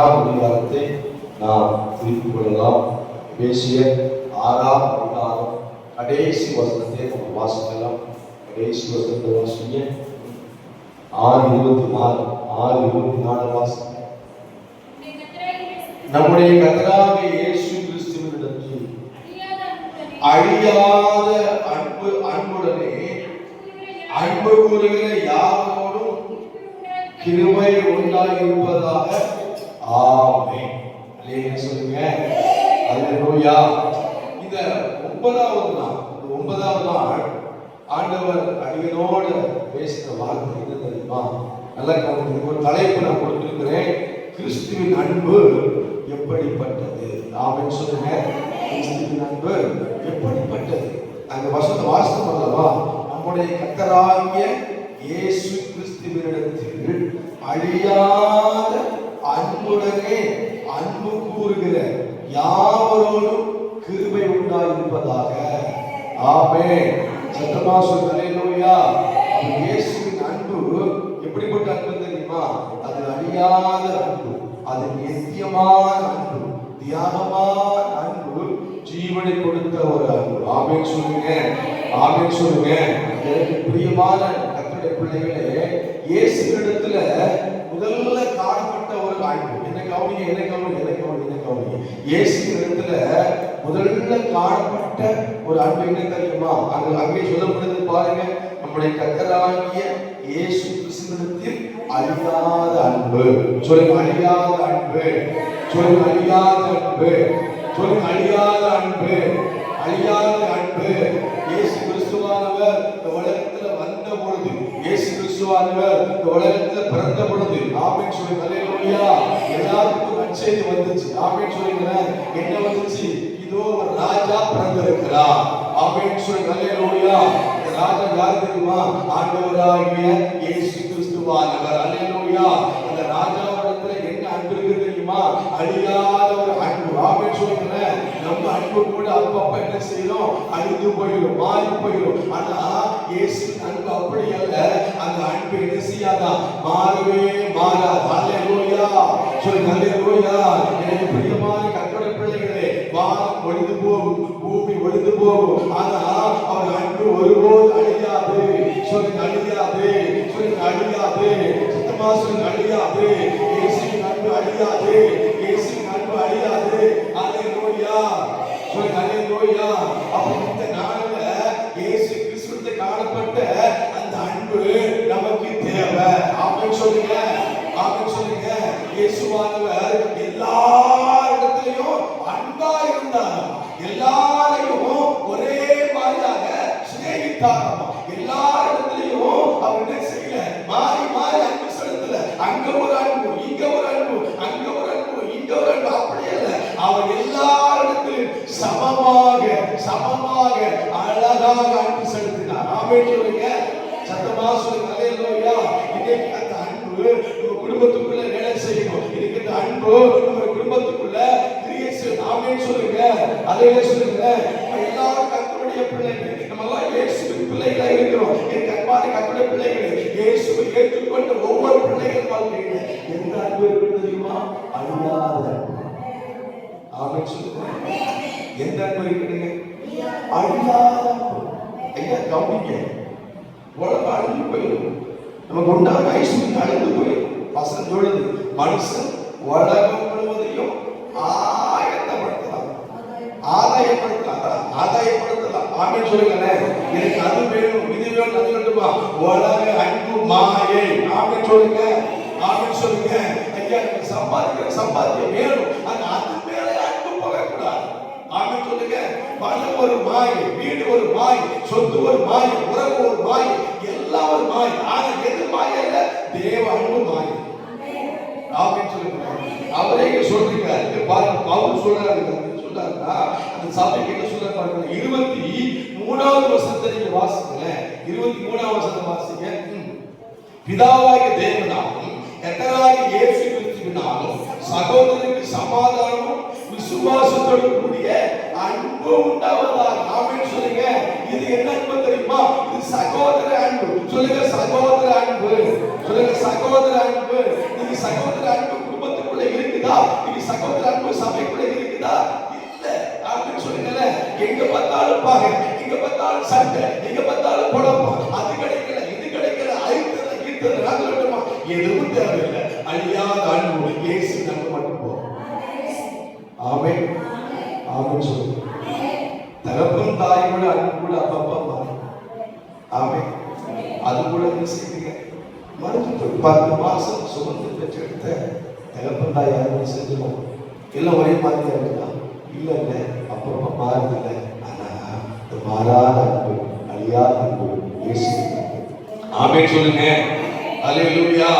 அதிகாரத்தை நாம் திருப்பிக் கொள்ளலாம். பேசிய 6ஆம் அதிகாரம் கடைசி வசனத்தை நம்ம வாசிக்கலாம். கடைசி வசனத்தை வாசிங்க. 6:24 வாசிங்க. நம்முடைய கர்த்தராகிய இயேசு கிறிஸ்துவினிடத்தில் அழியாத அன்புடனே அன்பு கூறுகிற யாரோடும் கிருபை உண்டாயிருப்பதாக. ஆமென். அல்லேலூயா சொல்லுங்க. அல்லேலூயா. இந்த 9வது நாள் ஆண்டவர் அடிகளோடு பேசின வார்த்தை என்ன தெரியுமா? நல்லா கவனிங்க. ஒரு தலைப்பு நான் கொடுத்திருக்கிறேன். கிறிஸ்துவின் அன்பு எப்படிப்பட்டது? ஆமென் சொல்லுங்க. கிறிஸ்துவின் அன்பு எப்படிப்பட்டது? அந்த வசனத்தை வாசித்தோம் அல்லவா? நம்முடைய கர்த்தராகிய இயேசு கிறிஸ்துவினிடத்தில் அழியாத அன்புடனே அன்பு கூறுகிற யாவரோடும் கிருபை உண்டாயிருப்பதாக. ஆமென். சத்தமா சொல்லுங்க. அல்லேலூயா. இயேசுவின் அன்பு எப்படிப்பட்ட அன்பு தெரியுமா? அது அழியாத அன்பு, அது நித்தியமான அன்பு, தியாகமான அன்பு, ஜீவனை கொடுத்த ஒரு அன்பு. ஆமென் சொல்லுங்க. ஆமென் சொல்லுங்க. எனக்கு பிரியமான கர்த்தருடைய பிள்ளைகளே, இயேசுவினிடத்துல முதல்ல காணப்பட்ட ஒரு அன்பு என்ன கவனிங்க. இயேசுவினிடத்துல முதல்ல காணப்பட்ட ஒரு அன்பு என்ன தெரியுமா? அங்கே சொல்லப்படுது பாருங்க. நம்முடைய கர்த்தராகிய இயேசு கிறிஸ்துவினிடத்தில் அழியாத அன்பு. சொல்லுங்க, அழியாத அன்பு. சொல்லுங்க, அழியாத அன்பு. சொல்லுங்க, அழியாத அன்பு. அழியாத அன்பு. இயேசு கிறிஸ்துவானவர் இந்த உலகத்துல வந்த பொழுது, இயேசு கிறிஸ்துவானவர் இந்த உலகத்துல பிறந்த பொழுது, ஆமென் சொல்லுங்க. அல்லேலூயா. எல்லாருக்கும் நற்செய்தி வந்துச்சு. ஆமென் சொல்லுங்க. என்ன வந்துச்சு? இதோ ஒரு ராஜா பிறந்திருக்கிறார். ஆமென் சொல்லுங்க. அல்லேலூயா. இந்த ராஜா யார் தெரியுமா? ஆண்டவராகிய இயேசு கிறிஸ்துவானவர். அல்லேலூயா. அந்த ராஜாவிடத்துல என்ன அன்பு இருக்கு தெரியுமா? அழியாத ஒரு அன்பு. ஆமென் சொல்லுங்க. நம்ம அன்பு கூட அப்பப்ப என்ன செய்யறோம்? அழிந்து போயிடும், மாறி போயிடும். ஆனா இயேசுவின் அன்பு அப்படி அல்ல. அந்த அன்பு என்ன செய்யாதா? மாறவே மாறாது. அல்லேலூயா. சொல்லுங்க, அல்லேலூயா. எனக்கு பிரியமான கர்த்தருடைய பிள்ளைகளே, வானம் ஒழிந்து போகும், பூமி ஒழிந்து போகும், ஆனா அவர் அன்பு ஒருபோது அழியாது. சொல்லுங்க, அழியாது. சொல்லுங்க, அழியாது. சுத்தமா சொல்லுங்க, அழியாது. இயேசுவின் அன்பு அழியாது. இயேசுவின் அன்பு அழியாது. அல்லேலூயா. சொல்லுங்க, அல்லேலூயா. அப்ப இந்த நாள்ல இயேசு கிறிஸ்துவிலே காணப்பட்ட அந்த அன்பு நமக்கு தேவை. ஆமென் சொல்லுங்க. ஆமென் சொல்லுங்க. இயேசுவானவர் எல்லா இடத்திலும் அன்பா இருந்தார். எல்லாரையும் ஒரே மாதிரியாக சிநேகித்தார். எல்லா இடத்திலையும் அவர் என்ன செய்யல? மாறி மாறி அன்பு செலுத்தல. அங்க ஒரு அன்பு, இங்க ஒரு அன்பு, அங்க ஒரு அன்பு, இங்க ஒரு அன்பு. அப்படி அல்ல. அவர் எல்லா இடத்திலும் சமமாக அழகாக அன்பு செலுத்தினார். ஆமென் சொல்லுங்க. சத்தமா சொல்லுங்க. அல்லேலூயா. இன்னைக்கு அந்த அன்பு உங்க குடும்பத்துக்குள்ள வேலை செய்யணும். இன்னைக்கு அந்த அன்பு உங்க குடும்பத்துக்குள்ள கிரியை செய்யணும். ஆமென் சொல்லுங்க. அல்லேலூயா சொல்லுங்க. எல்லாரும் கர்த்தருடைய பிள்ளைகள், நம்ம எல்லாம் இயேசுவின் பிள்ளைகளா இருக்கிறோம். என் அன்பான கர்த்தருடைய பிள்ளைகளே, இயேசுவை ஏற்றுக்கொண்ட ஒவ்வொரு பிள்ளைகள் வாழ்க்கையில எந்த அன்பு இருக்கு தெரியுமா? அழியாத அன்பு. ஆமென் சொல்லுங்க. எந்த அன்பு இருக்குங்க? அழியாத அன்பு. ஐயா கவனிங்க. உலகம் அழிந்து போயிடும். நமக்கு உண்டான ஐஸ்வர்யம் அழிந்து போயிடும். வசனம் சொல்லுது, மனுஷன் உலகம் முழுவதையும் ஆதாயப்படுத்தலாம். ஆமென் சொல்லுங்களேன். எனக்கு அது வேணும், இது வேணும், அது வேண்டுமா? உலக அன்பு மாயை. ஆமென் சொல்லுங்க. ஆமென் சொல்லுங்க. ஐயா எனக்கு சம்பாதிக்க வேணும். அது மேலே அன்பு போகக்கூடாது. ஆமென் சொல்லுங்க. பணம் ஒரு மாயை, வீடு ஒரு மாயை, சொத்து ஒரு மாயை, உறவு ஒரு மாயை, எல்லாம் ஒரு மாயை. ஆனா எது மாயை இல்ல? தேவ அன்பு மாயை. ஆமென் சொல்லுங்க. அவரே சொல்றீங்க. பாருங்க, பவுல் சொல்றாரு. அந்த சபைக்கு என்ன சொல்ற பாருங்க. 23வது வசனத்தை நீங்க வாசிங்க. 23வது வசனத்தை வாசிங்க. பிதாவாகிய தேவனாலும் கர்த்தராகிய இயேசு கிறிஸ்துவினாலும் சகோதரருக்கு சமாதானமும் விசுவாசத்தோடு கூடிய அன்பு உண்டாவதாக. ஆமென் சொல்லுங்க. இது என்ன அன்பு தெரியுமா? இது சகோதர அன்பு. சொல்லுங்க, சகோதர அன்பு. சொல்லுங்க, சகோதர அன்பு. நீங்க சகோதர அன்பு குடும்பத்துக்குள்ள இருக்குதா? இருக்குதா? நீங்க சகோதர அன்பு சபைக்குள்ள இருக்குதா? இல்ல. ஆமென் சொல்லுங்க. எங்க பார்த்தாலும் பாருங்க, எங்க பார்த்தாலும் சண்டை, எங்க பார்த்தாலும் குழப்பம், அது கிடைக்கல இது கிடைக்கல, ஐத்தர கீர்த்தன ராஜலட்சுமா எதுவும் தேவையில்லை. அழியாத அன்பு இயேசு நம்ப மட்டும் போதும். ஆமென் ஆமென் சொல்லுங்க. தகப்பன் தாய் கூட அன்பு கூட அப்பப்பா மாறும். ஆமென். அது கூட என்ன செய்யுங்க, மறுத்து 10 மாசம் சுமந்து பெற்றெடுத்த தகப்பன் தாய் யாரும் செஞ்சிடும் எல்லாம் ஒரே மாதிரி இருக்குதா? இல்ல இல்ல, அப்பப்ப மாறுதில்லை. ஆனா இந்த மாறாத அன்பு, அழியாத அன்பு இயேசு. ஆமென் சொல்லுங்க. அல்லேலூயா.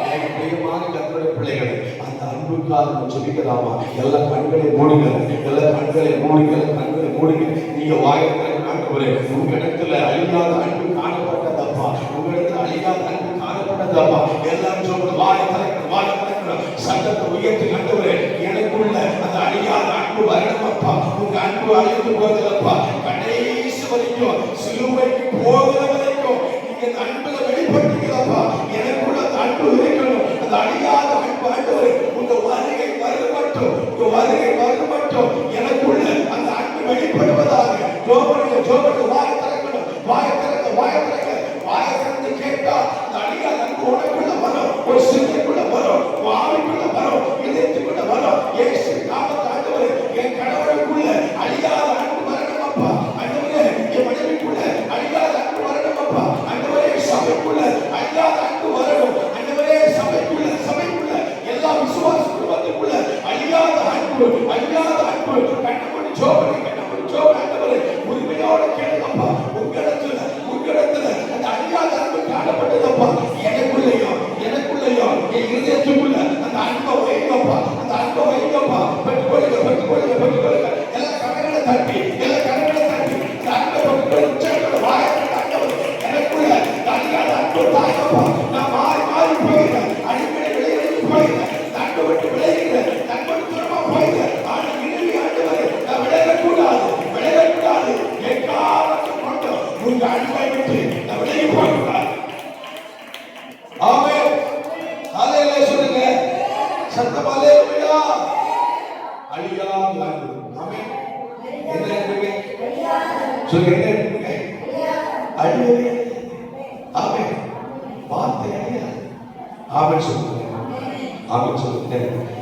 எனக்கு பிரியமான கர்த்தருடைய பிள்ளைகளே, அந்த அன்புக்காக நம்ம சொல்லிக்கலாமா? எல்லா கண்களை மூடுங்க, எல்லா கண்களை மூடுங்க, எல்லா கண்களை மூடுங்க. நீங்க வாயத்திலே ஆண்டவரே, உங்க இடத்துல அழியாத அன்பு காணப்பட்டதப்பா, உங்க இடத்துல அழியாத அன்பு காணப்பட்டதப்பா. எல்லாரும் சொல்லுங்க, வாயை திறக்கணும், வாயை திறக்கணும், சத்தத்தை உயர்த்தி ஆண்டவரே, எனக்குள்ள அந்த அழியாத அன்பு வரணுமப்பா. உங்க அன்பு அழிந்து போகுதப்பா, கடைசி வரைக்கும் சிலுவைக்கு போகிற வரைக்கும் நீங்க அன்புல வெளிப்படுத்தீங்களப்பா. எனக்குள்ள அந்த அன்பு இருக்கணும், அந்த அழியாத அன்பு ஆண்டவரே, உங்க வருகை வரும் மட்டும், உங்க வருகை வரும் மட்டும் எனக்குள்ள அந்த அன்பு வெளிப்படுவதாக. ஜோபனுக்கு வாயை திறக்கணும், வாயை திறக்க, வாயை திறக்க, வாயை திறந்து கேட்டா அந்த அழியாத அன்பு உனக்குள்ள வரும், ஒரு சிந்தைக்குள்ள வரும், ஆவிக்குள்ள வரும், இதயத்துக்குள்ள வரும். இயேசு நாமத்தை ஆண்டவரே, என் கணவனுக்குள்ள அழியாத அன்பு வரணுமப்பா. ஆண்டவரே, என் மனைவிக்குள்ள அழியாத அன்பு வரணுமப்பா. ஆண்டவரே, சபைக்குள்ள அழியாத அன்பு வரணும். ஆண்டவரே, சபைக்குள்ள எல்லா விசுவாச குடும்பத்துக்குள்ள அழியாத அன்பு, அழியாத அன்பு. கண்ணமணி ஜோபனை ஆண்டவரே, உரிமையோட கேளுங்கப்பா. உங்களிடத்துல அந்த அழியாத அன்பு காணப்பட்டதப்பா. எனக்குள்ளேயும் என் இதயத்துக்குள்ள அந்த அன்பை வைங்கப்பா, அந்த அன்பை வைங்கப்பா. பெற்றுக்கொள்ளுங்க. எல்லா கரங்களை தட்டி அந்த அன்பை பெற்றுக்கொள்ள வாயத்தில் எனக்குள்ள அழியாத அன்பு தாங்கப்பா. நான் மாறி போகிறேன், அடிப்படை விளையாடி போகிறேன், அன்பை விட்டு விளையாடுகிறேன், நண்பன் தூரமா போகிறேன். ஆனால் இறுதி ஆண்டவரே, நான் விளையாடக்கூடாது. எக்காலத்தும் கொண்டு உங்க அன்பை விட்டு நான் விலகி போகக்கூடாது. ஆமென். ஹல்லேலூயா சொல்லுங்க. சத்தமா ஹல்லேலூயா. அழியாத அன்பு. ஆமென். என்ன அன்புங்க? சொல்லுங்க, என்ன அன்புங்க? அழியவே. ஆமென். வார்த்தை அழியாது. ஆமென் சொல்லுங்க. ஆமென் சொல்லுங்க.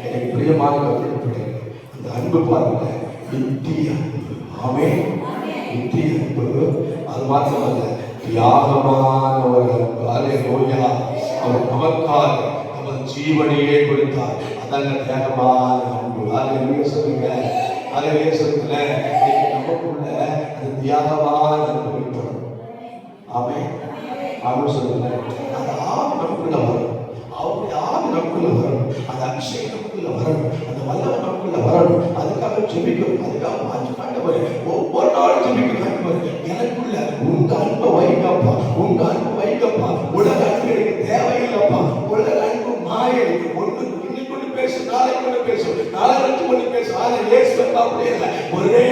எனக்கு பிரியமான கர்த்தருடைய அந்த அன்பு பாருங்க, நித்திய அன்பு. ஆமென். நித்திய அன்பு. அது மாத்திரமல்ல, தியாகமான ஒரு அன்பு. அல்லேலூயா. அவர் நமக்காக நமது ஜீவனையே கொடுத்தார். அதாங்க தியாகமான அன்பு. அல்லேலூயா சொல்லுங்க. அல்லேலூயா சொல்லுங்க. நமக்குள்ள அந்த தியாகமான அன்பு வெளிப்படும். ஆமென். ஆமென் சொல்லுங்க. அந்த ஆவி நமக்குள்ள வரும், அவருடைய ஆவி நமக்குள்ள வரும், அந்த அபிஷேகம் நமக்குள்ள வரணும், அந்த வல்லமை நமக்குள்ள வரணும். அதுக்காக ஜெபிக்கணும், அதுக்காக மாற்றி காண்டவர் ஒவ்வொரு நாளும் ஜெபிக்கணும். எனக்குள்ள உங்க அன்பை வைங்கப்பா, உங்க அன்பு வைங்கப்பா. உலக அன்பு எனக்கு தேவையில்லைப்பா. உலக அன்பு மாயை. ஒன்று இன்னைக்கு கொண்டு பேசும், நாளைக்கு கொண்டு பேசும், நாளைக்கு கொண்டு பேசும். ஆனா இயேசு அப்படியே இல்லை. ஒரே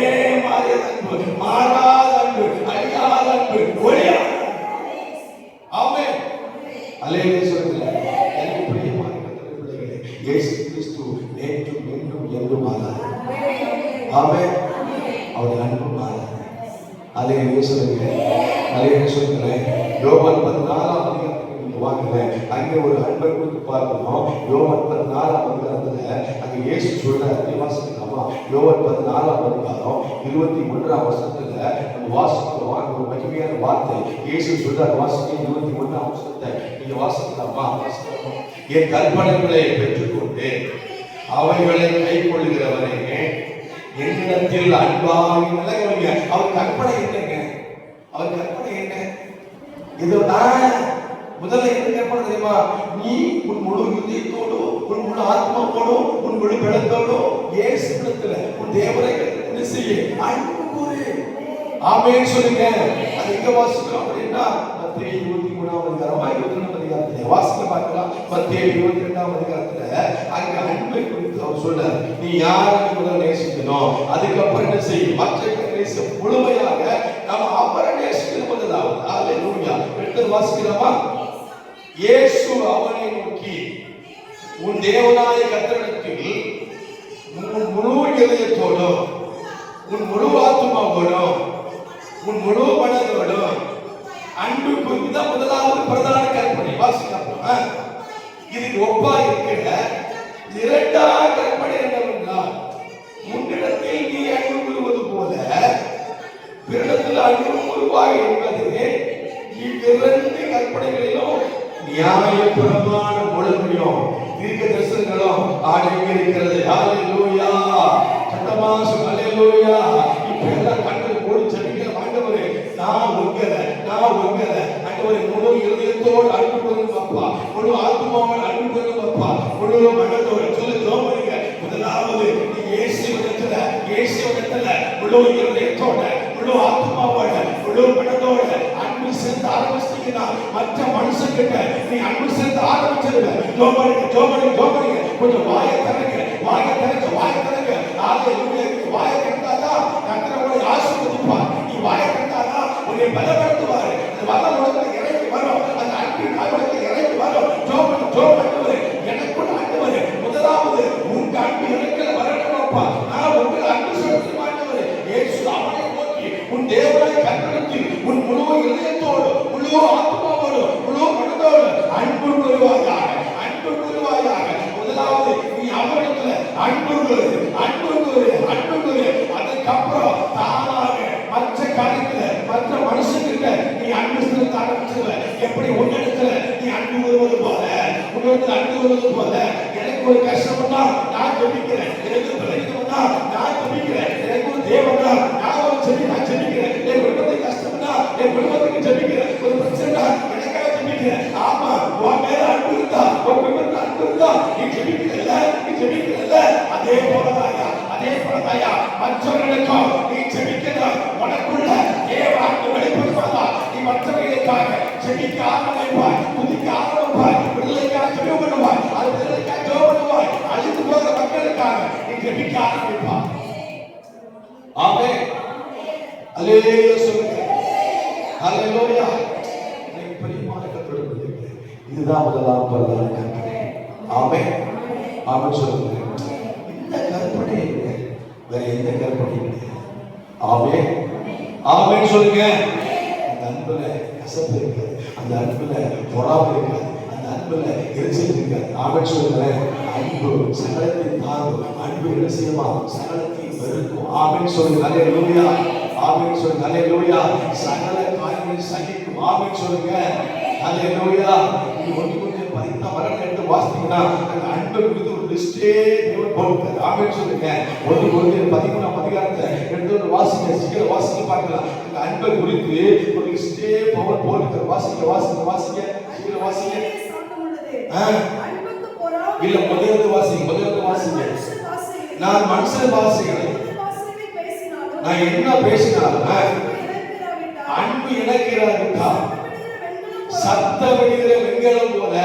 மாதிரி அன்பு, மாறாத அன்பு, அழியாத அன்பு, ஒரே. ஆமென். அல்லேலூயா சொல்லுங்க. எனக்கு பிரியமான பிள்ளைகளே, இயேசு கிறிஸ்து நேற்றும் இன்றும் என்றும் மாறாது. ஆமென். அவர் அன்பு மாறாது. அல்லேலூயா சொல்லுங்க. அல்லேலூயா சொல்லுங்க. யோவான் 14ஆம் அதிகாரத்துக்கு நீங்க வாங்க. அங்கே ஒரு அன்பை குறித்து பார்க்கணும். யோவான் 14ஆம் அதிகாரத்துல அங்க இயேசு சொல்றாரு, வாசிக்கலாமா? யோவான் 14ஆம் அதிகாரம் 21ஆம் வசனத்துல நம்ம வாசிக்கிறோம். அங்க ஒரு மகிமையான வார்த்தை இயேசு சொல்றாரு. வாசிக்க 21ஆம் வசனத்தை நீங்க வாசிக்கலாமா? என் கற்பனைகளை பெற்றுக்கொண்டு அவைகளை கைக்கொள்கிறவரே என்னிடத்தில் அன்பாக விலகுவீங்க. அவர் கற்பனை என்னங்க? அவர் கற்பனை என்ன? இதுதான் முதல்ல என்ன கற்பனை தெரியுமா? நீ உன் முழு இதயத்தோடு, உன் முழு ஆத்மாவோடு, உன் முழு பலத்தோடு இயேசுவிடத்தில் உன் தேவனை என்ன செய்ய? அன்பு கூறு. ஆமென் சொல்லுங்க. அது எங்க வாசிக்கிறோம் அப்படின்னா மத்தேயு 23ஆம் அதிகாரம் 22ஆம் அதிகாரத்துல வாசிக்க பார்க்கலாம். மத்தேயு 22ஆம் அதிகாரத்துல அங்க அன்பை குறித்து அவர் சொல்றார். நீ யாரை முதல்ல நேசிக்கணும், அதுக்கப்புறம் என்ன செய்யும்? மற்றவர்களை நேசிக்க முழுமையாக நம்ம அவரை நேசிக்கணும். முதலாவது அல்லேலூயா. எடுத்து வாசிக்கலாமா? இயேசு அவனை நோக்கி, உன் தேவனாய கர்த்தரிடத்தில் ஒப்பா இருக்கிற இரண்டாம் கற்பனை என்னவென்றால், உன்னிடத்தில் நீ அன்பு கூறுவது போல பிறனிடத்தில் அன்பு கூறுவாய் என்பது இவ்விரண்டு கற்பனைகளிலும் நியாயப்பிரமாண ஒழுங்கையும் தீர்க்க தரிசனங்களும் அடங்கியிருக்கிறது. ஹல்லேலூயா, சத்தமாசம் ஹல்லேலூயா. இப்ப எல்லாம் கண்களை மூடி ஜெபிக்கிற ஆண்டவரே, நான் உங்களை ஆண்டவரே முழு இருதயத்தோடு அன்பு கூறுங்க அப்பா, முழு ஆத்மாவோடு அன்பு கூறுங்க அப்பா, முழு மனதோடு சொல்லி ஜெபம். முதலாவது இயேசுவிடத்துல முழு இருதயத்தோட முழு ஆத்மாவோட முழு மனதோட அன்பு செலுத்த ஆரம்பிச்சீங்கன்னா மற்ற மனுஷங்கிட்ட நீ அன்பு செலுத்த ஆரம்பிச்சிருவ. ஜோமனிங்க கொஞ்சம் வாயை திறங்க. வாயை திறந்தாதான் கர்த்தர் ஆசீர்வதிப்பார். நீ வாயை திறந்தாதான் உன்னை பலப்படுத்துவார். அந்த வல்லம் உனக்கு இறங்கி வரும். அந்த அன்பின் உனக்கு இறங்கி வரும். ஜோமன் எனக்குள்ள ஆண்டவரே, முதலாவது உங்க அன்பு எனக்கு வரணும்ப்பா. நான் உங்களுக்கு அன்பு செலுத்த மாட்டவரே. இயேசு அவனை நோக்கி உன் தேவனை கண்டெடுத்து உன் முழு இதயத்தோடு முழு ஆத்மாவோடு முழு மனதோடு அன்பு கூறுவாயாக. முதலாவது நீ அவரிடத்துல அன்பு கூறு. அதுக்கப்புறம் தானாக மற்ற காரியத்துல மற்ற மனுஷங்கிட்ட நீ அன்பு செலுத்த ஆரம்பிச்சிருவ. எப்படி உன்னிடத்துல நீ அன்பு கூறுவது போல எனக்கு ஒரு கஷ்டம்னா நான் ஜெபிக்கிறேன், எனக்கு பிரச்சனைனா நான் ஜெபிக்கிறேன், எனக்கு ஒரு தேவனா நான் ஜெபிக்கிறேன், என் குடும்பத்தை கஷ்டம்னா என் குடும்பத்துக்கு ஜெபிக்கிறேன், ஒரு பிரச்சனை எனக்காக ஜெபிக்கிறேன். ஆமா, உன் மேல அன்பு இருந்தா உன் குடும்பத்துல அன்பு இருந்தா நீ ஜெபிக்கிறல்ல. அதே போலதாயா மற்றவர்களுக்கும் நீ ஜெபிக்கிறாய். உனக்குள்ள தேவ அன்பு வெளிப்படுவதா நீ மற்றவர்களுக்காக ஜெபிக்க ஆரம்பிப்பாய், துதிக்க ஆரம்பிப்பாய், விடுதலைக்காக ஜெபம் பண்ணுவாய், அது விடுதலைக்காக ஜெபம் பண்ணுவாய், அழிந்து போகிற மக்களுக்காக நீ ஜெபிக்க ஆரம்பிப்பாய். ஆமென், அல்லேலூயா சொல்லுங்க. ஹல்லேலூயா. எனக்கு பிரியமான கர்த்தருடைய பிள்ளைகளே, இதுதான் முதலாம் பிரதான கற்பனை. ஆமென், ஆமென் சொல்லுங்க. இந்த கற்பனை வேற எந்த கற்பனை கிடையாது. ஆமென், ஆமென் சொல்லுங்க. அந்த அன்புல கசப்பு இருக்காது, அந்த அன்புல பொறாமை இருக்காது, அந்த அன்புல எரிச்சல் இருக்காது. ஆமென் சொல்லுங்க. அன்பு சகலத்தையும் தாங்கும், அன்பு என்ன செய்யுமா, சகலத்தையும் வெறுக்கும். ஆமென் சொல்லுங்க. அல்லேலூயா, ஆமென் சொல்லுங்க. அல்லேலூயா. சகல காரியங்களை சகிக்கும். ஆமென் சொல்லுங்க. அல்லேலூயா. நீ ஒன்று கொஞ்சம் 13 வரணும் என்று வாசித்தீங்கன்னா அந்த அன்பை குறித்து ஒரு லிஸ்டே தேவன் போடுறார். ஆமென் சொல்லுங்க. ஒன்று கொஞ்சம் 13ஆம் அதிகாரத்தை எடுத்து வாசிக்க, சீக்கிரம் வாசிக்க பார்க்கலாம். அந்த அன்பை குறித்து ஒரு லிஸ்டே பவுல் போடுறார். வாசிக்க சீக்கிரம் வாசிக்க. இல்ல முதல்ல வாசிங்க. நான் மனுஷன் வாசிக்கிறேன், நான் என்ன பேசினாலும் அன்பு எனக்கு இராவிட்டால் சத்தம் விடுகிற வெண்கலம் போல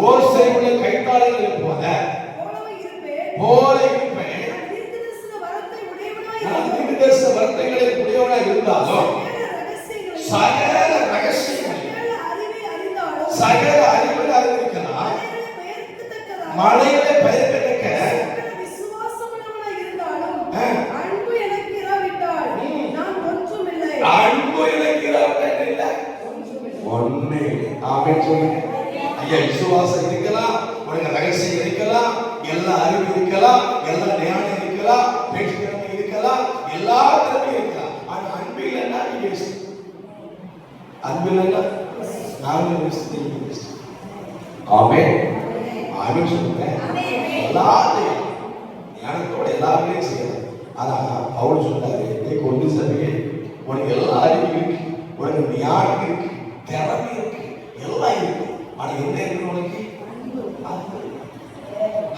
ஓசை உள்ள கைத்தாளங்களை போல இருப்பேன். நான் தீர்க்கதரிசன வார்த்தைகளை உடையவனாய் இருந்தாலும் சகல ரகசியங்களை சகல அறிவை அறிவிக்கலாம், மழையில பெயர்க்கத்தக்க அன்பு எனக்கு இராவிட்டால் ஒண்ணே. ஆமென் சொல்லுங்க. ஐயா, விசுவாசம் இருக்கலாம், உனக்கு ரகசியம் இருக்கலாம், எல்லா அறிவு இருக்கலாம், எல்லா ஞானம் இருக்கலாம், பேச்சு திறமை இருக்கலாம், எல்லா திறமையும் இருக்கலாம். ஆனா அன்பு இல்லைன்னா நீ வேஸ்ட். அன்பு இல்லைன்னா நானும் வேஸ்ட். ஆமென், ஆமென் சொல்லுங்க. எல்லாத்தையும் ஞானத்தோட எல்லாருமே செய்யலாம். ஆனா பவுல் சொன்னாரு, நீ கொண்டு சபையே உனக்கு எல்லா அறிவு இருக்கு, உனக்கு ஞானம் இருக்கு, திறமை இருக்கு, எல்லாம் இருக்கு. ஆனா என்ன இருக்கு உனக்கு?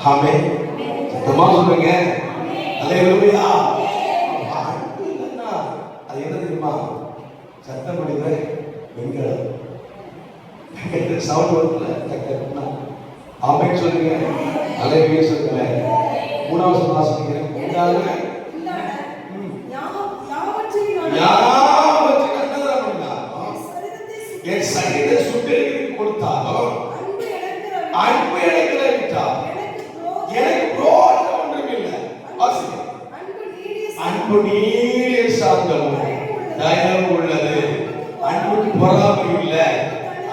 ஆமென், சத்தமா சொல்லுங்க. அல்லேலூயா. அன்பு இல்லைன்னா அது என்ன தெரியுமா? சத்தம் அடிக்கிற வெண்கலம் சவுண்ட் வருதுல. ஆமென் சொல்லுங்க. அல்லேலூயா சொல்லுங்க. மூணாவது வாசிக்கிறேன். என் சரீரத்தை சுட்டெரிக்க கொடுத்தாலும் அன்பு எனக்கு இராவிட்டால் எனக்கு பிரயோஜனம் ஒன்றுமில்லை. அன்பு நீடிய சாந்தமும் தயவும் உள்ளது. அன்புக்கு பொறாமை இல்லை,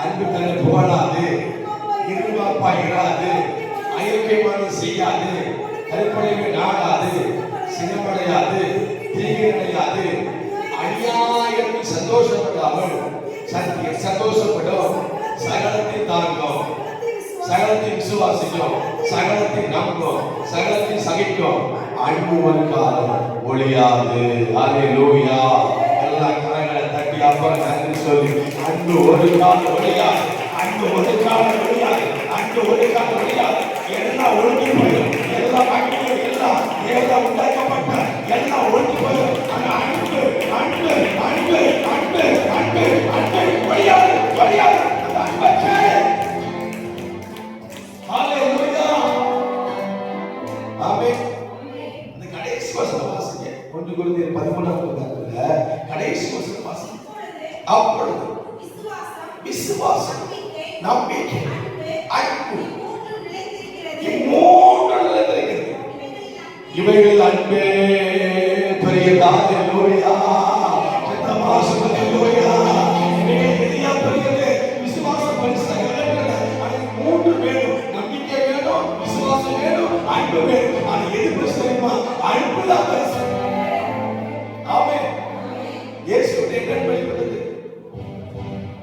அன்பு தன்னை புகழாது, இருமாப்பா இராது, ஐக்கியமானது செய்யாது, கருப்படையை நாடாது, சினமடையாது, தீவிரடையாது, அநியாயம் சந்தோஷப்படாமல் சந்தோஷப்படும், சகலத்தை தாங்கும், சகலத்தை விசுவாசிக்கும், சகலத்தை நம்பும், சகலத்தை சகிக்கும், அன்பு ஒரு காலம் ஒளியாது. அல்லேலூயா. எல்லா கரங்களை தட்டி அப்பா நன்றி சொல்லி, அன்பு ஒரு காலம் ஒளியாது, அன்பு ஒரு காலம் ஒளியாது, அன்பு ஒரு காலம் ஒளியாது. எல்லாம் ஒழுங்கி போயிடும், எல்லாம் அன்பு, எல்லாம் உண்டாக்கப்பட்ட எல்லாம் ஒழுங்கி போயிடும். அந்த அன்பு அன்பு அன்பு அன்பு அன்பு அன்பு ஒளியாது ஒளியாது. அந்த அன்பை ஹalleluya. ஆமென். இந்த கடைசி வசனம் வாசிங்க. 1 கொரிந்தியர் 13ஆம் அதிகாரத்துல கடைசி வசனம் வாசிங்க. அப்பொழுது விசுவாசம், நம்பிக்கை, அன்பு இவைகள் அன்பே பெரியதாக. ஹalleluya. சத்தமாக ஹalleluya. பெரிய பெரியது விசுவாசம் பரிசுத்தமான அது மூன்று வேணும். நம்பிக்கை வேணும், விசுவாசம் வேணும், அன்பு வேணும். அது எது பிரச்சனைமா? அன்பு தான் பரிசு. ஆமென். இயேசுவுடைய கண்மணிப்படுது.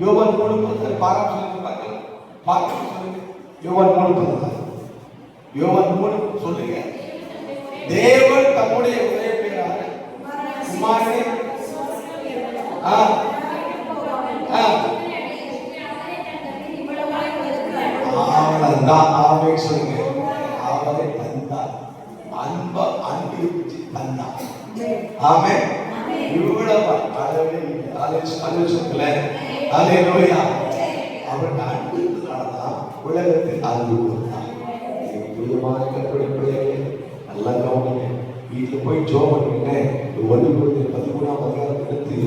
யோவான் 3:10 பாராட்டு சொல்லுங்க பார்க்கலாம். பாராட்டு சொல்லுங்க. யோவான் 3:10. யோவான் 3 சொல்லுங்க. தேவன் தம்முடைய ஒரே பேரான குமாரனை அவரை சொல்லுங்க. அவரை தந்தார். அன்பு தந்தார். ஆமென். இவ்வளவு அளவே சொல்லுங்கள. அல்லேலூயா. அவருடைய அன்புனாலதான் உலகத்தில் அன்பு கொடுத்தார். பிரியமான கர்த்தருடைய பிள்ளைகளே, நல்லா கவனிங்க. வீட்டில் போய் ஜோம் பண்ணுங்க. 1 கொரிந்தியர் 13ஆம் அதிகாரத்தை எடுத்து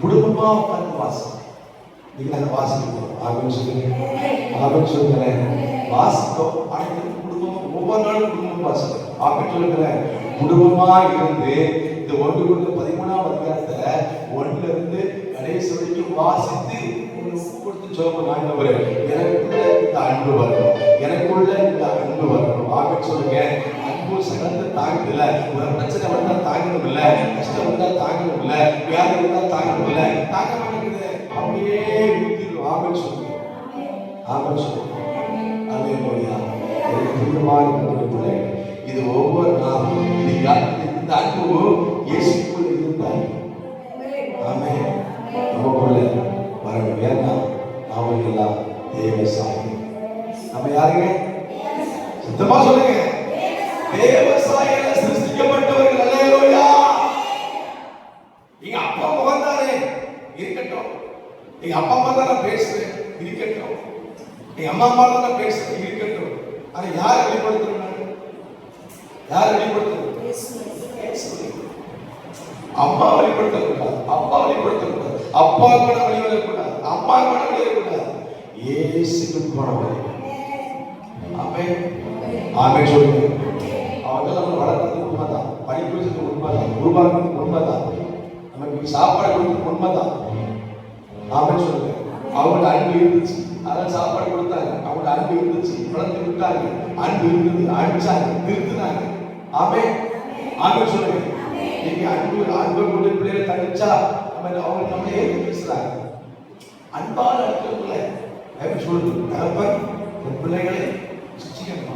குடும்பமா உட்கார்ந்து வாசிங்க. நீங்க அதை வாசிக்கணும். ஆமென் சொல்லுங்க. ஆமென் சொல்லுங்களேன். வாசிக்கும். அடுத்து குடும்பம் ஒவ்வொரு நாளும் குடும்பம் வாசிக்கும். ஆமென் சொல்லுங்களேன். குடும்பமா இருந்து இந்த 1 கொரிந்தியர் 13ஆம் அதிகாரத்துல 1ல இருந்து கடைசி வரைக்கும் வாசித்து கொடுத்து ஜோம் ஆண்டவரே, எனக்குள்ள இந்த அன்பு வரணும், எனக்குள்ள இந்த அன்பு வரணும். ஆமென் சொல்லுங்க. அன்பு சகலத்தை தாங்குதில்ல. ஒரு பிரச்சனை வந்தா தாங்கணும் இல்ல, கஷ்டம் வந்தா தாங்கணும் இல்ல, வியாதி வந்தா தாங்கணும் இல்ல, தாங்க மாட்டேங்குது, அப்படியே விட்டுரும். ஆமென் சொல்லுங்க. ஆமென் சொல்லுங்க. அல்லேலூயா. இது ஒவ்வொரு நாளும் நீங்க இந்த அன்பு இயேசுக்குள்ள இருந்தால் ஆமென் நமக்குள்ள வரணும். ஏன்னா நாம எல்லாம் தேவ சாயி. நம்ம யாருங்க? சுத்தமா சொல்லுங்க. தேவ சாயல சிருஷ்டிக்கப்பட்டவர்கள். அல்லேலூயா. எங்க அப்பா முகம் தானே இருக்கட்டும், எங்க அப்பா அம்மா தானே பேசுறேன் இருக்கட்டும், எங்க அம்மா அம்மா தானே பேசுறேன் இருக்கட்டும். ஆனா யாரை வெளிப்படுத்துறாங்க? யாரை வெளிப்படுத்துறாங்க? அம்மா வெளிப்படுத்தக்கூடாது, அப்பா வெளிப்படுத்தக்கூடாது, அப்பா கூட வெளிவரக்கூடாது, அம்மா கூட வெளிவரக்கூடாது, இயேசுவின் கூட வெளிவர. ஆமென். ஆமென் சொல்லுங்க. அவங்க நம்ம வளர்த்தது உண்மைதான், படிப்பு வச்சது உண்மைதான், உருவாக்குறது உண்மைதான், நமக்கு சாப்பாடு கொடுத்தது உண்மைதான். ஆமென் சொல்லுங்க. அவங்களோட அன்பு இருந்துச்சு, அதான் சாப்பாடு கொடுத்தாங்க. அவங்களோட அன்பு இருந்துச்சு, வளர்த்து விட்டாங்க, அன்பு இருந்தது, அடிச்சாங்க, திருத்தினாங்க. ஆமென். ஆமென் சொல்லுங்க. நீங்க அன்பை கொண்டு பிள்ளைகளை தடுச்சா அவங்க நம்ம ஏன் பேசுறாங்க? அன்பான இடத்துல சொல்லுது தகப்பன் என் பிள்ளைகளை சிச்சிக்கணுமா?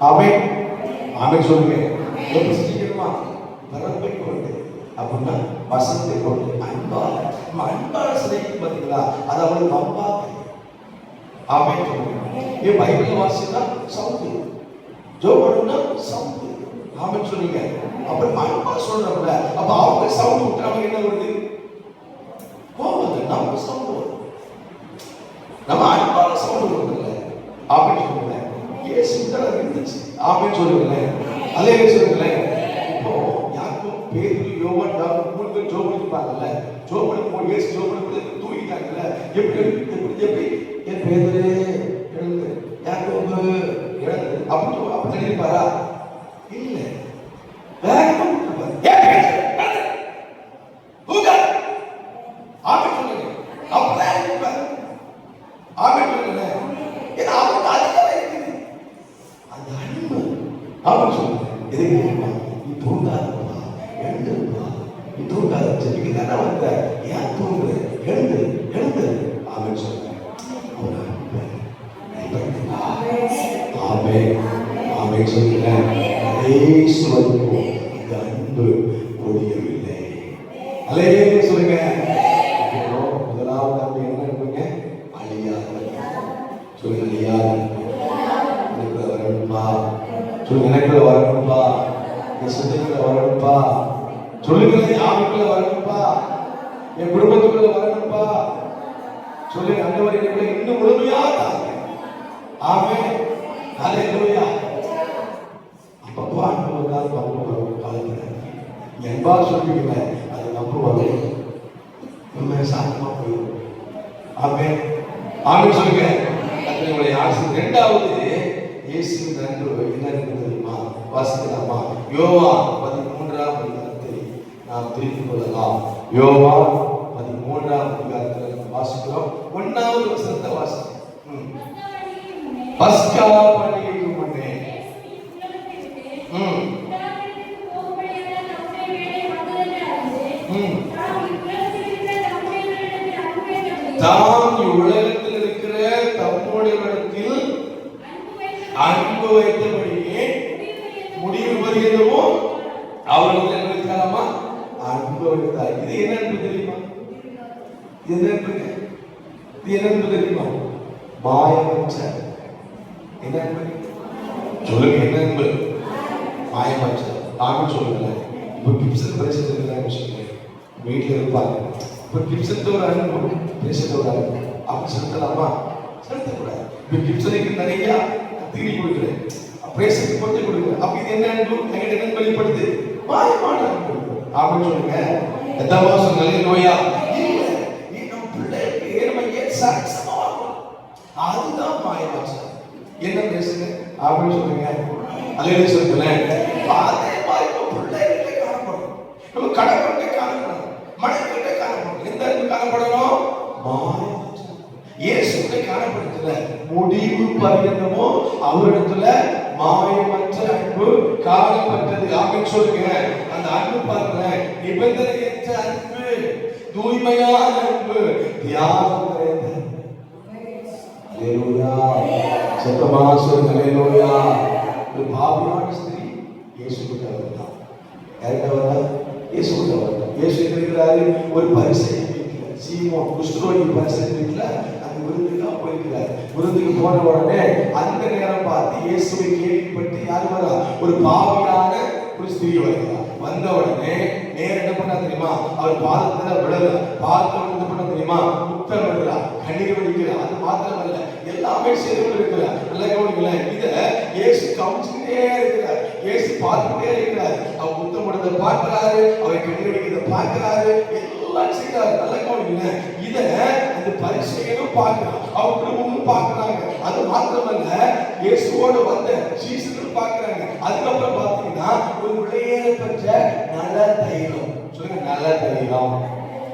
ஆமென். ஆமென் சொல்லுங்க. எப்படி சிச்சிக்கணுமா? வரப்பை கொண்டு, அப்படின்னா வசனத்தை கொண்டு, அன்பால நம்ம அன்பால சிலைக்கு பார்த்தீங்களா, அது அவளுக்கு நம்பாது. ஆமென் சொல்லுங்க. ஏன் பைபிள் வாசினா சவுண்டு, ஜோபடுனா சவுண்டு. ஆமென் சொல்லுங்க. அப்ப அன்பா சொல்றோம்ல, அப்ப அவங்க சவுண்ட் விட்டுறாங்க, என்ன வருது? கோபம். நம்ம சவுண்ட் வரும், நம்ம அன்பால சவுண்ட் வருதுல்ல. ஆமென் சொல்லுங்க. இயேசு தான் இருந்துச்சு. ஆமென் சொல்லுங்க. அல்லேலூயா சொல்லுங்க. இப்போ யாருக்கும் பேதுரு, யோவான், யாக்கோபு 3 பேர் ஜோம் பண்ணிப்பாங்கல்ல. ஜோம் பண்ணி இயேசு ஜோம் பண்ணி தூங்கிட்டாங்கல்ல. எப்படி என் பேதுரு எழுந்து, யாக்கோபு எழுந்து அப்படி தெரியுமாரா? இல்ல, வேகமா விட்டுருப்பாரு. ஏன் பேதுரு தூங்க. ஆமென் சொல்லுங்க. அப்பதான் இருப்பாரு. ஆமென் சொல்லுங்க. ஏன்னா அவங்க அவன் சொல்லுங்க எதுக்கு தெரியுமா? நீ தூண்டாதப்பா, எழுந்துருப்பா, நீ தூண்டாத, செடிக்கு தானே வந்த, ஏன் தூங்குற, எழுந்து எழுந்து. அவன் சொல்லுங்க ஆமே ஆமே சொல்லுங்க. கடைசி வரைக்கும் இந்த அன்பு ஒழியவில்லை. அல்லேலூயா சொல்லுங்க. முதலாவது அன்பு என்ன இருப்பீங்க? அழியாத. சொல்லுங்க அழியாத. எனக்குள்ள வரணும்பா. சொல்லுங்க எனக்குள்ள வரணும்பா. என் சிந்தைக்குள்ள வரணும்பா. சொல்லுங்க என் ஆவிக்குள்ள வரணும்பா. என் குடும்பத்துக்குள்ள வரணும்பா. சொல்லுங்க ஆண்டவரே எனக்குள்ள இன்னும் முழுமையா தாங்க. ஆமென். ஹல்லேலூயா. அப்பப்போ ஆண்டவர் தான் பங்குவாங்க காலத்துல. என்பா சொல்லுவீங்க அது நம்புவாங்க. நம்ம சாந்தமா போயிடும். ஆமென். ஆமென் சொல்லுங்க. உங்களுடைய ஆசை. இரண்டாவது இயேசுவின் அன்பு என்ன இருக்குது தெரியுமா? வாசிக்கலாமா? யோவான் 13ஆம் அதிகாரத்தை நாம் தெரிந்து கொள்ளலாம். யோவான் 13ஆம் அதிகாரத்தில் வாசிக்கிறோம். 1வது வசனத்தை வாசிக்கிறோம். பஸ்கா பண்டிகைக்கு முன்னே தாம் உலகத்தில் இருக்கிற தம்முடையவரிடத்தில் அன்பு வைத்தபடியே முடிவு வருகிறதும் அவர்கள் என்ன வைத்தாராமா? அன்பு வைத்தார். இது என்ன அன்பு தெரியுமா? இது என்ன அன்பு தெரியுமா? மாயமற்ற. என்ன அன்பு? சொல்லுங்க என்ன அன்பு? மாயமற்ற. ஆமென் சொல்லுங்க. இப்போ கிப்சன் பிரச்சனை இல்லைன்னு சொல்லுங்க. வீட்டில் இருப்பாங்க. இப்போ கிப்சன் ஒரு அன்பு, பேசுறது ஒரு அன்பு. அப்படி செலுத்தலாமா? செலுத்தக்கூடாது. இப்போ கிப்சனுக்கு நிறைய தீனி கொடுக்குறேன், பிரேசத்துக்கு கொஞ்சம் கொடுங்க. அப்ப இது என்ன அன்பு? என்கிட்ட என்ன வெளிப்படுது? மாயமான அன்பு. ஆமென் சொல்லுங்க. எத்தமா சொன்னாலே நோயா இல்ல. நீ நம் பிள்ளைக்கு நம்ம ஏன் சாட்சமாகும்? அதுதான் மாயமாச்சு. என்ன பேசுங்க? ஆமென் சொல்லுங்க. அல்லேலூயா சொல்லுங்க. அதே மாதிரி பிள்ளைகிட்ட காணப்படும், நம்ம கடவுள்கிட்ட காணப்படும், மனிதர்கிட்ட காணப்படும். எந்த அன்பு காணப்படணும்? மாயமாச்சு. இயேசுவை காணப்படுத்தல. முடிவு பரியந்தமோ அவரிடத்துல மாயமற்ற அன்பு காணப்பட்டது. ஆமென் சொல்லுங்க. அந்த அன்பு பாருங்க, நிபந்தனையற்ற அன்பு, தூய்மையான அன்பு, தியாகம் நிறைந்த. அல்லேலூயா. சத்தமா சொல்லுங்க அல்லேலூயா. ஒரு பாவியான ஸ்திரீ இயேசுவுக்கு வரலாம். யார்கிட்ட வரலாம்? இயேசுவுக்கு வரலாம். இயேசு இருக்கிறாரு ஒரு பரிசேயன் வீட்டுல, சீமோன் குஷ்டரோகி பரிசேயன் வீட்டுல விருந்துக்கு போயிருக்கிறார். விருந்துக்கு போன உடனே அந்த நேரம் பார்த்து இயேசுவை கேள்விப்பட்டு யார் வரா? ஒரு பாவியான ஒரு ஸ்திரீ வருகிறார். வந்த உடனே நேர என்ன பண்ணா தெரியுமா? அவர் பாதத்துல விழல. பாதத்துல என்ன பண்ண தெரியுமா? முத்தம் விடுறார், கண்ணீர் வடிக்கிறார். அது மாத்திரம் அல்ல, எல்லாமே செய்து கொண்டிருக்கிறார். நல்ல கவனிங்களேன். இத இயேசு கவனிச்சுட்டே இருக்கிறார். இயேசு பார்த்துட்டே இருக்கிறார். அவர் முத்தம் விடுறத பார்க்கிறாரு, அவர் கண்ணீர் வடிக்கிறத பார்க்கிறாரு, எல்லாம் செய்யறாரு. நல்ல கவனிங்களேன். இத அந்த பரிசேயனும் பார்க்கிறான், அவர் குடும்பமும் பார்க்கிறாங்க. அது மாத்திரமல்ல, இயேசுவோடு வந்த சீசர்கள் பார்க்கிறாங்க. அதுக்கப்புறம் பார்த்தீங்கன்னா ஒரு விலையேற பெற்ற நல்ல தைலம். சொல்லுங்க நல்ல தைலம்.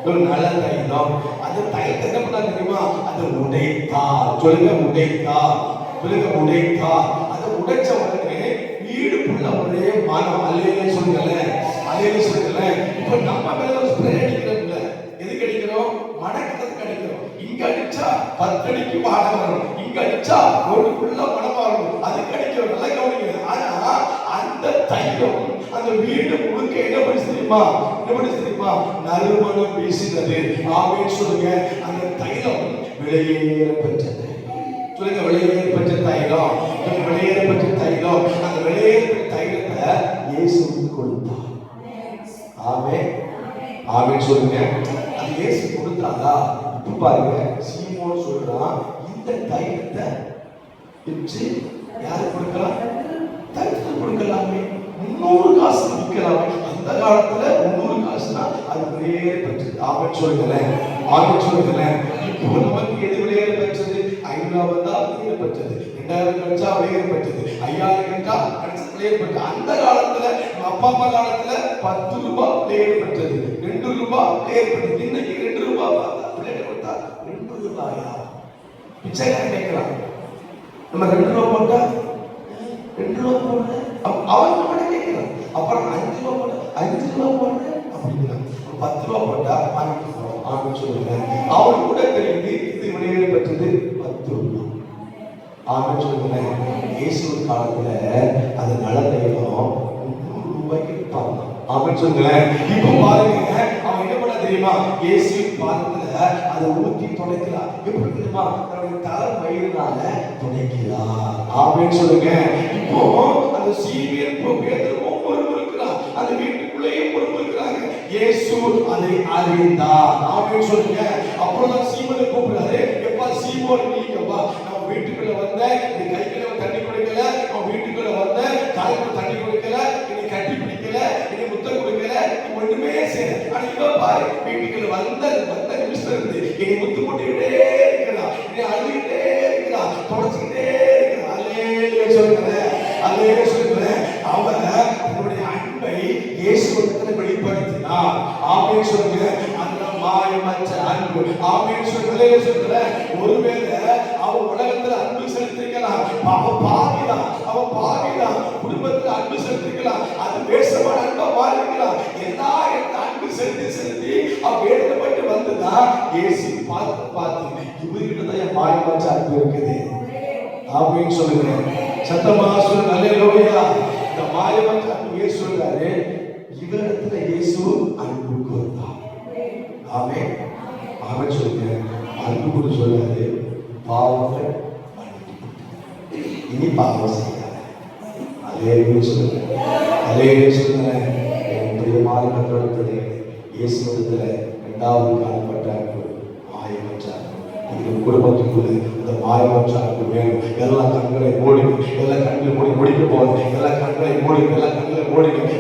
ஒரு நல்ல தைலம். அந்த தைலத்தை என்ன பண்ணா தெரியுமா? அதை உடைத்தார். சொல்லுங்க உடைத்தார். சொல்லுங்க உடைத்தார். அதை உடைச்ச உடனே வீடு புள்ள ஒரே மனம். அல்லேலூயா சொல்லுங்க. அல்லேலூயா சொல்லுங்க. இப்போ நம்ம மேல ஒரு ஸ்ப்ரே அடிக்கிறோம்ல, எதுக்கு அடிக்கிறோம்? மணக்கிறதுக்கு அடிக்கிறோம். இங்க அடிச்சா 10 அடிக்கு வாடை வரும், இங்க அடிச்சா ஒருக்குள்ள மனம் வரும், அதுக்கு அடிக்கிறோம். நல்லா கவனிங்க. ஆனா அந்த தைலம் அந்த வீடு முழுக்க என்ன பண்ணுச்சு தெரியுமா? என்ன பண்ணுச்சு தெரியுமா? நறுமணம் வீசினது. ஆமென் சொல்லுங்க. அந்த தைலம் விலையேற பெற்றது. சொல்லுங்க விலையேற பெற்ற தைலம். விலையேற பெற்ற தைலம். அந்த விலையேற பெற்ற தைலத்தை இயேசுவுக்கு கொடுத்தார். ஆமென் ஆமென் சொல்லுங்க. அது இயேசு கொடுத்தாரா? இப்ப பாருங்க, சீமோன் சொல்றான், இந்த தைலத்தை விற்று யாரு கொடுக்கலாம்? தைலத்துக்கு கொடுக்கலாமே, 300 காசு விற்கலாமே. அந்த காலத்துல 300 காசுனா அது விலையேற பெற்றது. ஆமென் சொல்லுங்களேன். ஆமென் சொல்லுங்களேன். இப்போ நமக்கு எது விலையேற பெற்றது? 500 வந்தா விலையேற பெற்றது, 2000 கிடைச்சா விலையேற பெற்றது, 5000 கிடைச்சா விலையேற பெற்றது. அந்த காலத்துல அப்பா அம்மா காலத்துல 10 ரூபாய் விலையேற பெற்றது, 2 ரூபாய் விலையேற பெற்றது. இன்னைக்கு 2 ரூபாய் விலையேற பெற்றா 2 ரூபாயா? பிச்சைக்காரன் கேட்கிறான், நம்ம 2 ரூபாய் போட்டா 2 ரூபாய் போடல, அப்ப அவன் நம்மள கேட்கிறான். அப்புறம் 5 ரூபா போட 5 ரூபா போட அப்படிங்கிறான். 10 ரூபா போட்டா வாங்கிட்டு போறோம் அப்படின்னு சொல்லுங்க. அவன் கூட தெரியுது இது விலையை பெற்றது 10 ரூபா. ஆமென் சொல்லுங்க. இயேசு காலத்துல அது நடந்தேயும் 100 ரூபாய்க்கு விற்பாங்க. ஆமென் சொல்லுங்க. இப்போ பாருங்க அவன் என்ன பண்ண தெரியுமா? இயேசு பாதத்துல அதை ஊத்தி துடைக்கிறான். எப்படி தெரியுமா? தன்னுடைய தலை மயிரினால துடைக்கிறான். ஆமென் சொல்லுங்க. இப்போ அந்த சீமியர் பேதுருவும் பொறுப்பிருக்கிறான். அந்த வீட்டுக்குள்ளேயே பொறுப்பிருக்கிறாங்க. இயேசு அதை அறிந்தார். ஆமென் சொல்லுங்க. அப்புறம் சீமோனை கூப்பிடுறாரு. எப்பா சீமோன் நீங்கப்பா நம்ம வீட்டுக்குள்ள வந்த நீ கைக்குள்ள தண்ணி குடிக்கல, நம்ம வீட்டுக்குள்ள வந்த தலைக்கு தண்ணி குடிக்கல, நீ கட்டி பிடிக்கல, நீ முத்தம் கொடுக்கல, நீ ஒண்ணுமே செய்யல. ஆனா இவன் பாரு வீட்டுக்குள்ள வந்த நிமிஷம் இருந்து நீ முத்து போட்டுக்கிட்டே இருக்கிறா, நீ அழுகிட்டே இருக்கிறா, தொடச்சுக்கிட்டே இருக்கிறா. அல்லேலூயா சொல்லுங்க. அல்லேலூயா சொல்லுங்க. அவன் தன்னுடைய அன்பை இயேசுவிடத்தில் வெளிப்படுத்தினார். ஆமென் சொல்லுங்க. அந்த மாயமற்ற அன்பு. ஆமென் சொல்லுங்க. ஒருவேளை அவன் உலகத்துல அன்பு செலுத்திருக்கலாம், அவன் பாவிதான், குடும்பத்துல அன்பு செலுத்திருக்கலாம், அது வேஷமான அன்பா மாறிக்கலாம். எல்லா அன்பு செலுத்தி அவன் வேதனைப்பட்டு வந்துதான் இயேசு பார்த்து இவர்கிட்ட தான் என் மாயமற்ற அன்பு இருக்குது. ஆமென் சொல்லுங்க. சத்தமா சொல்லுங்க. அல்லேலூயா. இந்த மாயமற்ற அன்பு இயேசு சொல்றாரு. இவரிடத்துல இயேசு அன்பு கூர்ந்தார். ஆமென். ஆமென் சொல்லுங்க. அன்பு கூட சொல்றாரு. பாவத்தை இனி பாவம் செய்யாத. அல்லேலூயா சொல்லுங்க. அல்லேலூயா சொல்லுங்க. பிரியமான மக்களிடத்திலே இயேசுவிடத்துல இரண்டாவது காணப்பட்ட அன்பு மாயமற்ற அன்பு. குடும்பத்துக்குள்ள இந்த மாயமற்ற அன்பு வேணும். எல்லா கண்களை மூடுங்க. எல்லா கண்களை முடிக்க போகுது. எல்லா கண்களை மூடுங்க.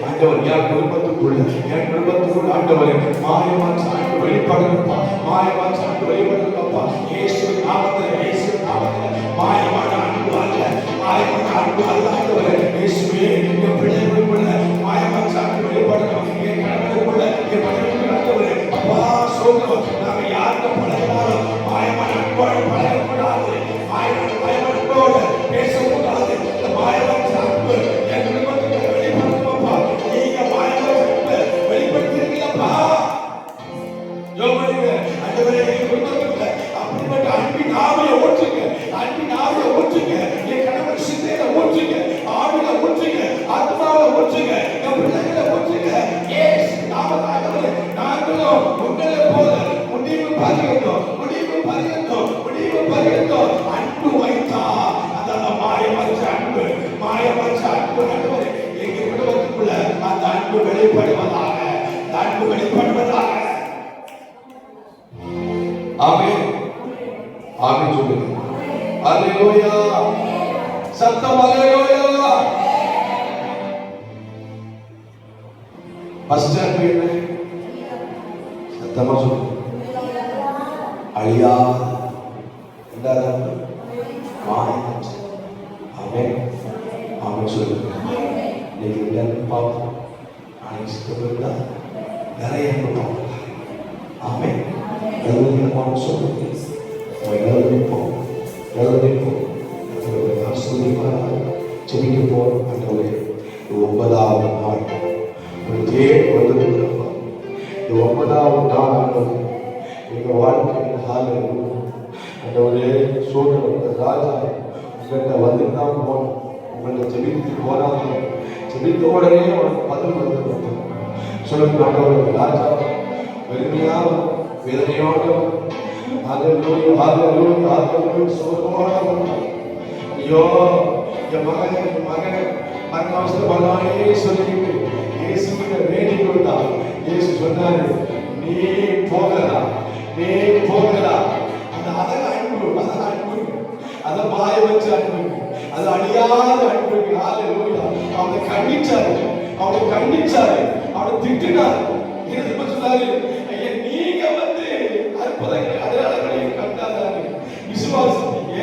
ஆண்டவர் என் குடும்பத்துக்குள்ள ஆண்டவரே மாயமற்ற அன்பு வெளிப்படுங்கப்பா. மாயமற்ற அன்பு வெளிப்படுங்கப்பா. இயேசுவின் நாமத்தில் மாயமான அன்பு அல்ல, மாயமான அன்பு அல்ல. ஆண்டவரே இயேசுவே என் பிள்ளைகளுக்குள்ள மாயமற்ற அன்பு வெளிப்படணும். என் கணவனுக்குள்ள என் மனைவிக்குள்ள ஆண்டவரே அப்பா சோதரம் நாங்கள் யாருக்கு பழகினாலும் மாயமான அன்போடு பழகக்கூடாது. மாயமான அன்போடு பேசக்கூடாது. இந்த மாயமற்ற அன்பு என் குடும்பத்துக்கு வெளிப்படுத்தப்பா. நீங்க மாயமற்ற அன்பு வெளிப்படுத்திருக்கீங்கப்பா. யோபனிங்க ஆண்டவரே என் குடும்பத்துக்கு அப்படிப்பட்ட அன்பின் ஆவியை ஊற்றுங்க. என் கணவன் சிந்தையில ஊற்றுங்க, ஆவில ஊற்றுங்க, ஆத்மாவில ஊற்றுங்க, என் பிள்ளைகளை ஊற்றுங்க. இயேசு நாமத்தாலே நாங்களும் உங்களை போல முடிவு பரியந்தோம் அன்பு வைத்தா அந்த மாயமற்ற அன்பு ஆண்டவரே எங்க குடும்பத்துக்குள்ள அந்த அன்பு வெளிப்படுவதாக. ஆமென். ஆமென் சொல்லுங்க. அல்லேலூயா. சத்தம் அல்லேலூயா. ஃபர்ஸ்ட் அன்பு என்ன? சத்தமா சொல்லுங்க. அழியா. இரண்டாவது அன்பு மாயமற்ற. ஆமென். ஆமென் சொல்லுங்க. நீங்க எல்லாரும் பார்ப்போம். சித்தப்பா நிறைய அன்பு பார்க்கலாம். ஆமென். எழுதின சொல்லுங்க. எழுதிப்போம். செபிக்க போறோம். ஆண்டவரே 9வது நாள் வந்து 9வது நாள் ஆண்டவரே எங்க வாழ்க்கையில் ஆண்டவரே சூழ்நிலை ராஜா உங்கள்கிட்ட வந்துதான் போனோம். உங்கள்கிட்ட செபித்து போனாங்க. செபித்த உடனே அவனுக்கு பதில் வந்து சொல்லுங்க. ஆண்டவரே ராஜா வெறுமையாக வேதனையோடு ஐயோ என் மகன் அவசரமானே சொல்லிட்டு இயேசுகிட்ட வேண்டி கொடுத்தா. இயேசு சொன்னாரு, நீ போகலாம். அந்த அன்பு அந்த மாயமற்ற அன்பு, அது அழியாத அன்பு. அவனை கண்டிச்சாரு, அவனை திட்டினாரு. என்ன சொன்னாரு? நீங்க வந்து அற்புதங்களை அடையாளங்களையும் கண்டாதாரு விசுவாசிப்பீங்க,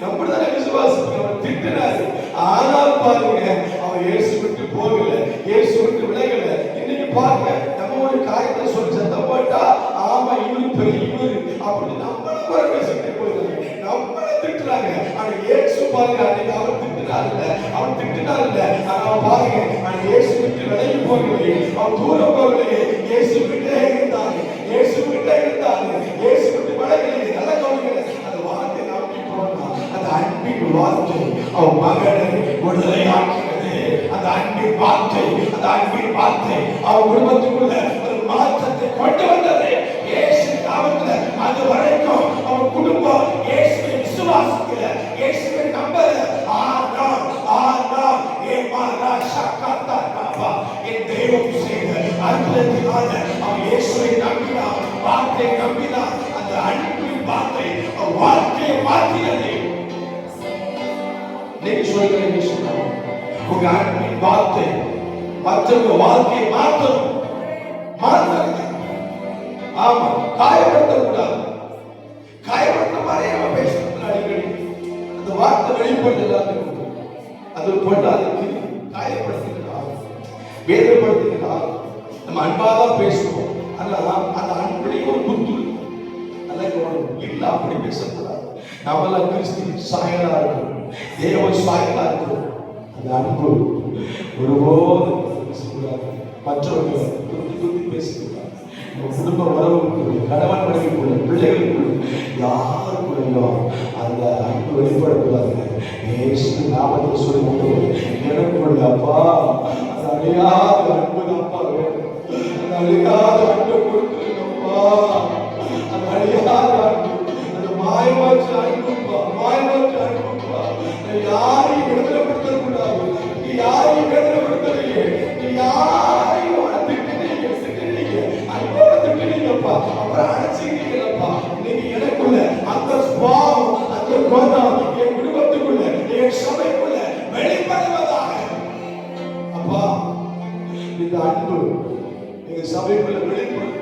நம்மதானே விசுவாசிப்பீங்க. அவன் திட்டினாரு. ஆனால் பாருங்க அவன் இயேசு விட்டு போகல, இயேசு விட்டு விலகல. இன்னைக்கு பாருங்க நம்ம ஒரு காரியத்தை சொல்லி சத்தம் போட்டா ஆமா இவரு பெரிய இவரு அப்படின்னு நம்மள பேசிக்கிட்டே போயிடுறாங்க, நம்மள திட்டுறாங்க. ஆனா இயேசு பாருங்க அன்னைக்கு அவர் திட்டினாருல, அவன் திட்டினார் இல்ல, அவன் பாருங்க, அவன் இயேசு விட்டு விலகி போகலையே, அவன் தூரம் போகலையே, இயேசு விட்டே இருந்தாங்க, இயேசு விட்டே இருந்தாங்க, இயேசு விட்டு விலகலையே. நல்ல கவனிங்க, அந்த வார்த்தை நம்பி போனா அந்த அன்பின் வார்த்தை அவன் மகனை விடுதலையாக்கினது. அந்த அன்பின் வார்த்தை, அந்த அன்பின் வார்த்தை அவன் குடும்பத்துக்குள்ள ஒரு மாற்றத்தை கொண்டு வந்தது. இயேசு நாமத்துல அது வரைக்கும் அவன் குடும்பம் இயேசுவை விசுவாசிக்கல, இயேசுவை நம்பல. ஆனால் ஏமாறா சக்கத்தா நாபா என் தெய்வம் செய்த அற்புதத்தினால அவன் இயேசுவை நம்பினான், வார்த்தையை நம்பினான். அந்த அன்பின் வார்த்தை அவன் வாழ்க்கையை மாற்றியது. நீங்க சொல்லுங்க, உங்க அன்பின் வார்த்தை மற்றவங்க வாழ்க்கையை மாற்றணும். மாற்ற ஆமா, காயப்படுத்தக்கூடாது. காயப்படுத்த மாதிரி நம்ம பேசணும். அடிக்கடி அந்த வார்த்தை வெளிப்பட்டு அது போட்டு அதுக்கு காயப்படுத்திக்கிறார், வேதப்படுத்திக்கிறார். நம்ம அன்பாதான் பேசுவோம். ஆனா அந்த அன்புடைய ஒரு குத்து இல்ல, அப்படி பேசக்கூடாது. நம்மளாம் கிறிஸ்து சாயலா இருக்கும், தேவ சாயலா இருக்கும். அந்த அன்பு ஒருபோதும் பேசக்கூடாது. மற்றவங்க குத்தி பேசக்கூடாது. குடும்ப உறவுக்குள்ள, கணவன் மனைவிக்குள்ள, பிள்ளைகளுக்குள்ள, யாருக்குள்ளையும் அந்த அன்பு வெளிப்படக்கூடாது. இயேசு நாமத்தில் சொல்லும்போது எனக்குள்ள அப்பா அந்த அழியாத அன்பு அப்பா வேணும். அந்த அழியாத அன்பை கொடுத்துருங்கப்பா. அந்த அழியாத அன்பு, அந்த மாயமாற்ற அன்புப்பா, மாயமாற்ற அன்புப்பா. யாரையும் விடுதலைப்படுத்தக்கூடாது. நீ யாரையும் விடுதலைப்படுத்தலையே, நீ யாரையும் அப்புறம் அழைச்சிருக்கீங்களப்பா. இன்னைக்கு எனக்குள்ள அந்த சுபாவம், அந்த குணம் என் குடும்பத்துக்குள்ள, என் சபைக்குள்ள வெளிப்படுவதாக. அப்பா, இந்த அன்பு எங்க சபைக்குள்ள வெளிப்படும்,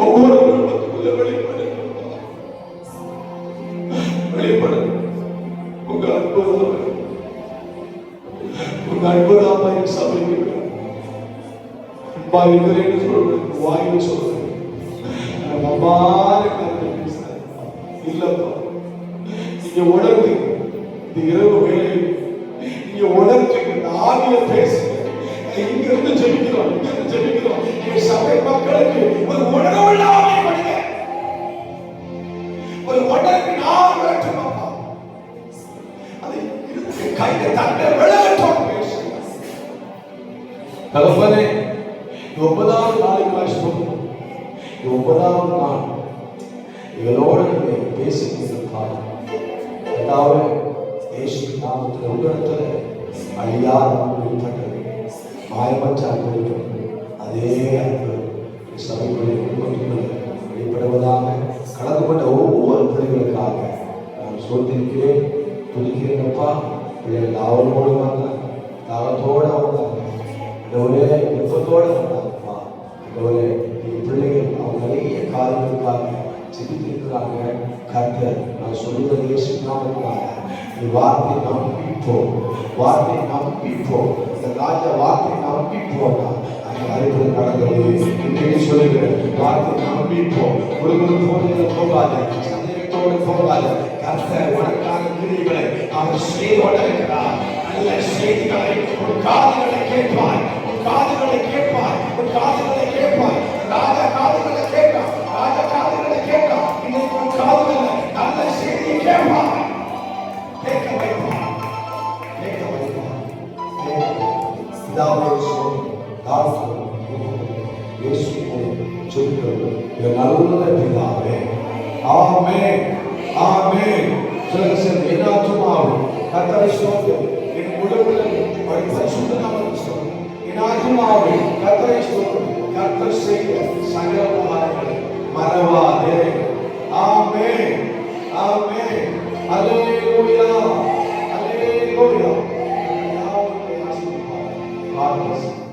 ஒவ்வொரு குடும்பத்துக்குள்ள வெளிப்படும். வெளிப்படும் உங்க அன்புதான், உங்க அன்புதான் என் சபைக்கு இருக்கிறேன்னு சொல்றேன். வாயில சொல்றேன் இல்லப்பா. நீங்க உணர்ந்து இந்த இரவு வேலையில் நீங்க உணர்ந்து இந்த ஆவிய பேசுங்க. இங்க இருந்து ஜெபிக்கிறோம், இங்க இருந்து ஜெபிக்கிறோம். என் சபை மக்களுக்கு ஒரு உணர்வுள்ள ஆவியை கொடுங்க, ஒரு உணர்வு நான் வேண்டும் அப்பா. அதை கையை தட்ட விளக்கட்டும் பேசுங்க. தகப்பனே, 9வது நாளுக்கு சொல்லுவோம். 9வது நாள் எங்களோடு பேசுகிறதுக்காக அதாவது இயேசு நாமத்தில் உங்களிடத்துல அழியாத அன்பு வெளிப்பட்டது, மாயமற்ற அன்பு வெளிப்பட்டது. அதே அன்பு சபைக்குள்ளே குடும்பத்துக்குள்ளே வெளிப்படுவதாக கலந்து கொண்ட ஒவ்வொரு பிள்ளைகளுக்காக நான் சொல்லியிருக்கிறேன், துதிக்கிறேன்ப்பா. பிள்ளைகள் அவர்களோடு வந்தாங்க, தாகத்தோடு வந்தாங்க, ஒரே விருப்பத்தோடு வந்தாங்கப்பா. ஒரே பிள்ளைகள் அவங்க நிறைய காரியங்களுக்காக சிந்தித்திருக்கிறாங்க. கர்த்தர் நான் சொல்லுவது இயேசு நாமத்தினால நீ வார்த்தை நம்பிப்போம், வார்த்தை நம்பிப்போம். இந்த ராஜா வார்த்தை நம்பிப்போம். அந்த அறிவுரை நடந்தது. இன்றைக்கு சொல்லுகிறேன், வார்த்தை நம்பிப்போம். ஒரு போதில போகாது, சந்தேகத்தோடு போகாது. கர்த்தர் உனக்கான கிரியைகளை அவர் செய்து கொண்டிருக்கிறார். நல்ல செய்திகளை உன் காதுகளை கேட்பாய், உன் காதுகளை கேட்பாய், உன் காதுகளை கேட்பாய். ராஜா காதுகளை கேட்பான், ராஜா காதுகளை கேட்பான். இன்னைக்கு உன் காதுகளை நல்ல செய்தியை கேட்பான், கேட்க வைப்பான், கேட்க வைப்பான். நல்ல பிதாவே, ஆமென், ஆமென். கர்த்தரை ஸ்தோத்திரம். என் முழுவதும் பரிசுத்த நாமத்தை ஸ்தோத்திரம். என் ஆத்துமாவே கர்த்தரை ஸ்தோத்திரம். கர்த்தர் செய்த சகல உபகாரங்களை மறவாதே. ஆமென், ஆமென். அல்லேலூயா.